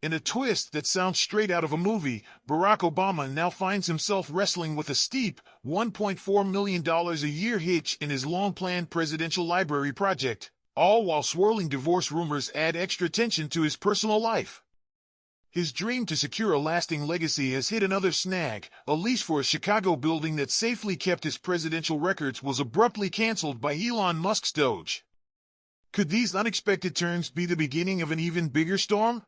In a twist that sounds straight out of a movie, Barack Obama now finds himself wrestling with a steep $1.4 million a year hitch in his long-planned presidential library project, all while swirling divorce rumors add extra tension to his personal life. His dream to secure a lasting legacy has hit another snag. A lease for a Chicago building that safely kept his presidential records was abruptly canceled by Elon Musk's Doge. Could these unexpected turns be the beginning of an even bigger storm?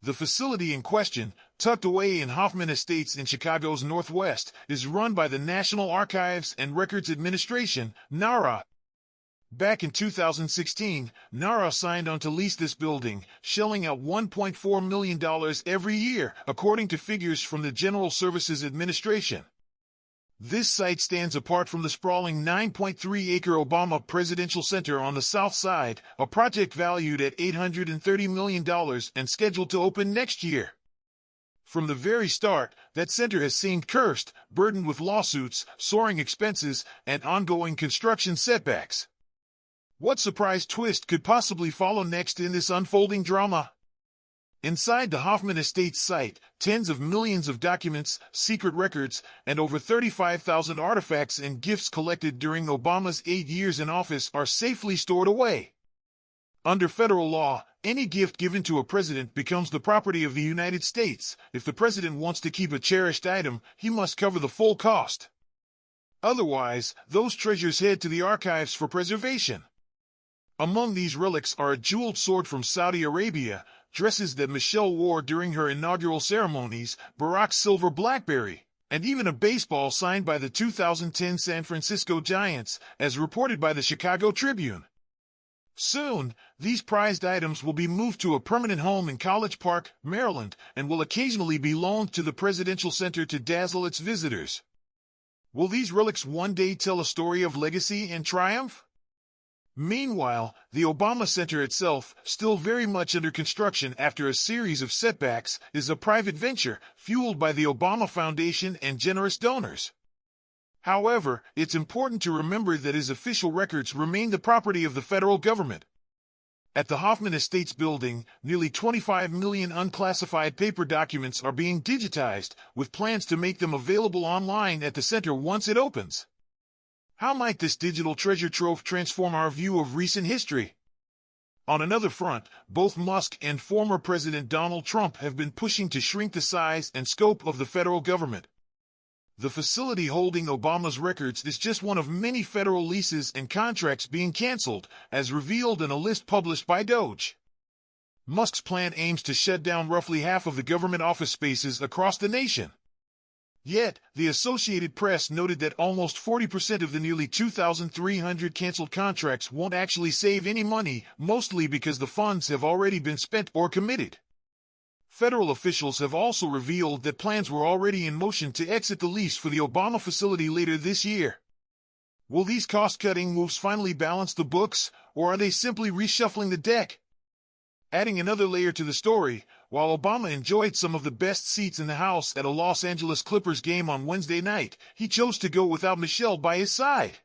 The facility in question, tucked away in Hoffman Estates in Chicago's northwest, is run by the National Archives and Records Administration, NARA. Back in 2016, NARA signed on to lease this building, shelling out $1.4 million every year, according to figures from the General Services Administration. This site stands apart from the sprawling 9.3-acre Obama Presidential Center on the south side, a project valued at $830 million and scheduled to open next year. From the very start, that center has seemed cursed, burdened with lawsuits, soaring expenses, and ongoing construction setbacks. What surprise twist could possibly follow next in this unfolding drama? Inside the Hoffman Estates site, tens of millions of documents, secret records, and over 35,000 artifacts and gifts collected during Obama's 8 years in office are safely stored away. Under federal law, any gift given to a president becomes the property of the United States. If the president wants to keep a cherished item, he must cover the full cost. Otherwise, those treasures head to the archives for preservation. Among these relics are a jeweled sword from Saudi Arabia, dresses that Michelle wore during her inaugural ceremonies, Barack's silver BlackBerry, and even a baseball signed by the 2010 San Francisco Giants, as reported by the Chicago Tribune. Soon, these prized items will be moved to a permanent home in College Park, Maryland, and will occasionally be loaned to the Presidential Center to dazzle its visitors. Will these relics one day tell a story of legacy and triumph? Meanwhile, the Obama Center itself, still very much under construction after a series of setbacks, is a private venture, fueled by the Obama Foundation and generous donors. However, it's important to remember that his official records remain the property of the federal government. At the Hoffman Estates building, nearly 25 million unclassified paper documents are being digitized, with plans to make them available online at the center once it opens. How might this digital treasure trove transform our view of recent history? On another front, both Musk and former President Donald Trump have been pushing to shrink the size and scope of the federal government. The facility holding Obama's records is just one of many federal leases and contracts being canceled, as revealed in a list published by Doge. Musk's plan aims to shut down roughly half of the government office spaces across the nation. Yet, the Associated Press noted that almost 40% of the nearly 2,300 canceled contracts won't actually save any money, mostly because the funds have already been spent or committed. Federal officials have also revealed that plans were already in motion to exit the lease for the Obama facility later this year. Will these cost-cutting moves finally balance the books, or are they simply reshuffling the deck? Adding another layer to the story, while Obama enjoyed some of the best seats in the House at a Los Angeles Clippers game on Wednesday night, he chose to go without Michelle by his side.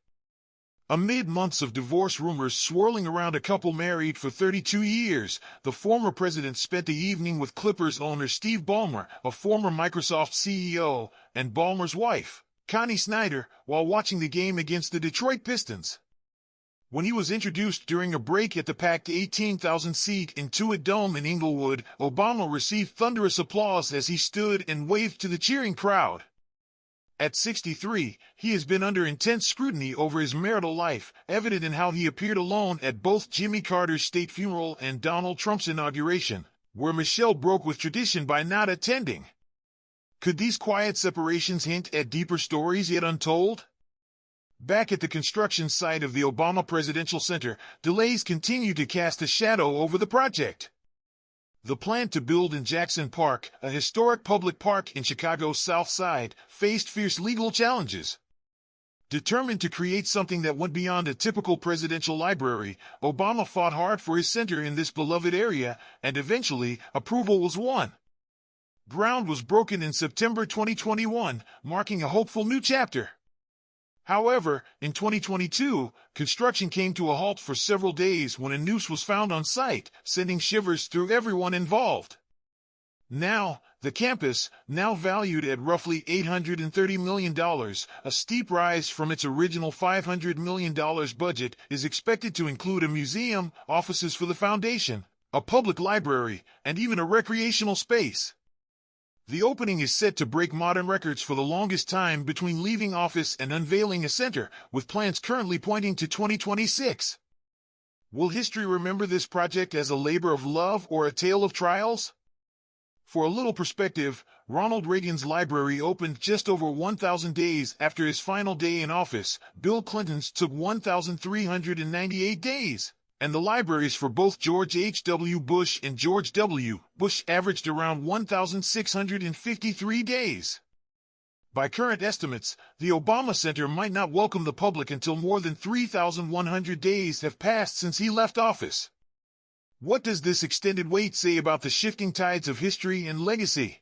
Amid months of divorce rumors swirling around a couple married for 32 years, the former president spent the evening with Clippers owner Steve Ballmer, a former Microsoft CEO, and Ballmer's wife, Connie Snyder, while watching the game against the Detroit Pistons. When he was introduced during a break at the packed 18,000-seat Intuit Dome in Inglewood, Obama received thunderous applause as he stood and waved to the cheering crowd. At 63, he has been under intense scrutiny over his marital life, evident in how he appeared alone at both Jimmy Carter's state funeral and Donald Trump's inauguration, where Michelle broke with tradition by not attending. Could these quiet separations hint at deeper stories yet untold? Back at the construction site of the Obama Presidential Center, delays continue to cast a shadow over the project. The plan to build in Jackson Park, a historic public park in Chicago's South Side, faced fierce legal challenges. Determined to create something that went beyond a typical presidential library, Obama fought hard for his center in this beloved area, and eventually, approval was won. Ground was broken in September 2021, marking a hopeful new chapter. However, in 2022, construction came to a halt for several days when a noose was found on site, sending shivers through everyone involved. Now, the campus, now valued at roughly $830 million, a steep rise from its original $500 million budget, is expected to include a museum, offices for the foundation, a public library, and even a recreational space. The opening is set to break modern records for the longest time between leaving office and unveiling a center, with plans currently pointing to 2026. Will history remember this project as a labor of love or a tale of trials? For a little perspective, Ronald Reagan's library opened just over 1,000 days after his final day in office. Bill Clinton's took 1,398 days. And the libraries for both George H.W. Bush and George W. Bush averaged around 1,653 days. By current estimates, the Obama Center might not welcome the public until more than 3,100 days have passed since he left office. What does this extended wait say about the shifting tides of history and legacy?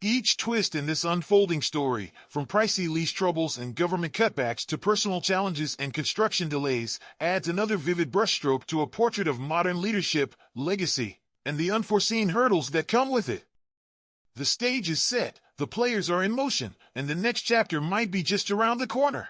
Each twist in this unfolding story, from pricey lease troubles and government cutbacks to personal challenges and construction delays, adds another vivid brushstroke to a portrait of modern leadership, legacy, and the unforeseen hurdles that come with it. The stage is set, the players are in motion, and the next chapter might be just around the corner.